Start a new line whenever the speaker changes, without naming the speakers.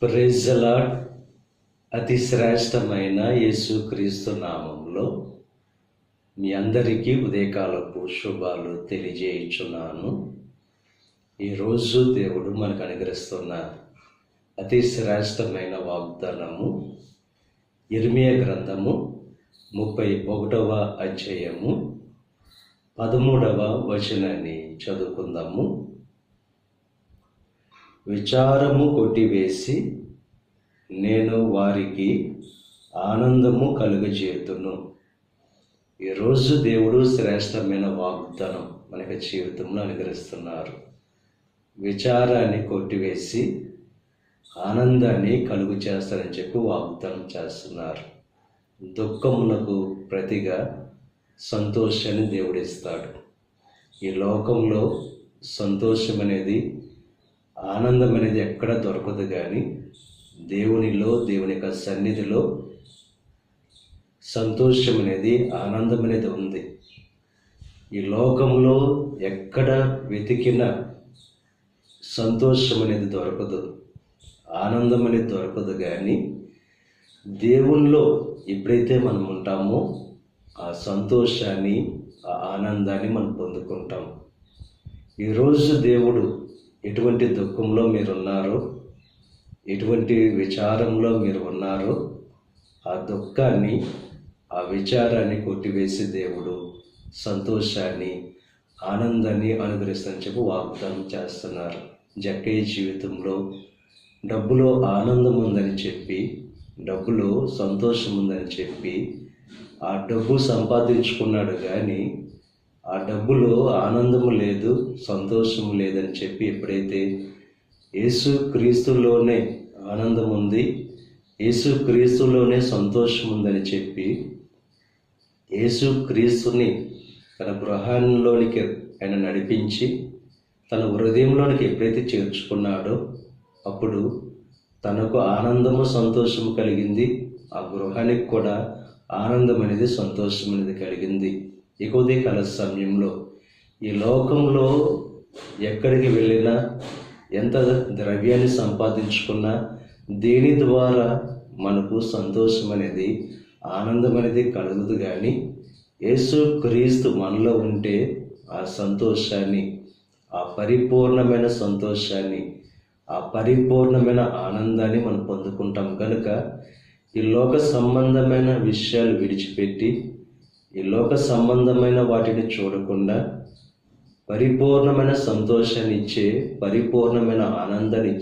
Praise the lord. అతి శ్రేష్టమైన యేసుక్రీస్తు నామంలో మీ అందరికీ ఉదయకాలపు శుభాలు తెలియజేయుచున్నాను. ఈరోజు దేవుడు మనకు అనుగ్రహిస్తున్న అతి శ్రేష్టమైన వాగ్దానము యిర్మీయా గ్రంథము 31వ అధ్యాయము 13వ వచనాన్ని చదువుకుందాము. విచారము కొట్టివేసి నేను వారికి ఆనందము కలుగజేతును. ఈరోజు దేవుడు శ్రేష్టమైన వాగ్దానం మనకి జీవితంలో అనుగ్రహిస్తున్నారు. విచారాన్ని కొట్టివేసి ఆనందాన్ని కలుగు చేస్తారని చెప్పి వాగ్దానం చేస్తున్నారు. దుఃఖమునకు ప్రతిగా సంతోషాన్ని దేవుడిస్తాడు. ఈ లోకంలో సంతోషం అనేది, ఆనందం అనేది ఎక్కడ దొరకదు, కానీ దేవునిలో, దేవుని యొక్క సన్నిధిలో సంతోషం అనేది, ఆనందం అనేది ఉంది. ఈ లోకంలో ఎక్కడ వెతికినా సంతోషం అనేది దొరకదు, ఆనందం అనేది దొరకదు, కానీ దేవునిలో ఎప్పుడైతే మనం ఉంటామో ఆ సంతోషాన్ని, ఆ ఆనందాన్ని మనం పొందుకుంటాం. ఈరోజు దేవుడు ఎటువంటి దుఃఖంలో మీరున్నారో, ఎటువంటి విచారంలో మీరు ఉన్నారో, ఆ దుఃఖాన్ని, ఆ విచారాన్ని కొట్టివేసి దేవుడు సంతోషాన్ని, ఆనందాన్ని అనుగ్రహిస్తానని చెప్పి వాగ్దానం చేస్తున్నారు. జక్కయ్య జీవితంలో డబ్బులో ఆనందం ఉందని చెప్పి, డబ్బులో సంతోషం ఉందని చెప్పి ఆ డబ్బు సంపాదించుకున్నాడు, కానీ ఆ డబ్బులో ఆనందము లేదు, సంతోషం లేదని చెప్పి ఎప్పుడైతే యేసు క్రీస్తులోనే ఆనందం ఉంది, యేసు క్రీస్తులోనే సంతోషం ఉందని చెప్పి యేసు క్రీస్తుని తన గృహంలోనికి ఆయన నడిపించి తన హృదయంలోనికి ఎప్పుడైతే చేర్చుకున్నాడో అప్పుడు తనకు ఆనందము, సంతోషము కలిగింది. ఆ గృహానికి కూడా ఆనందం అనేది, సంతోషం అనేది కలిగింది. ఈ ఉదయకాల సమయంలో ఈ లోకంలో ఎక్కడికి వెళ్ళినా, ఎంత ద్రవ్యాన్ని సంపాదించుకున్నా, దేని ద్వారా మనకు సంతోషం అనేది, ఆనందం అనేది కలగదు, కానీ యేసు క్రీస్తు మనలో ఉంటే ఆ సంతోషాన్ని, ఆ పరిపూర్ణమైన సంతోషాన్ని, ఆ పరిపూర్ణమైన ఆనందాన్ని మనం పొందుకుంటాం. కనుక ఈ లోక సంబంధమైన విషయాలు విడిచిపెట్టి, ఈ లోక సంబంధమైన వాటిని చూడకుండా పరిపూర్ణమైన సంతోషాన్ని ఇచ్చే, పరిపూర్ణమైన ఆనందాన్ని ఇచ్చే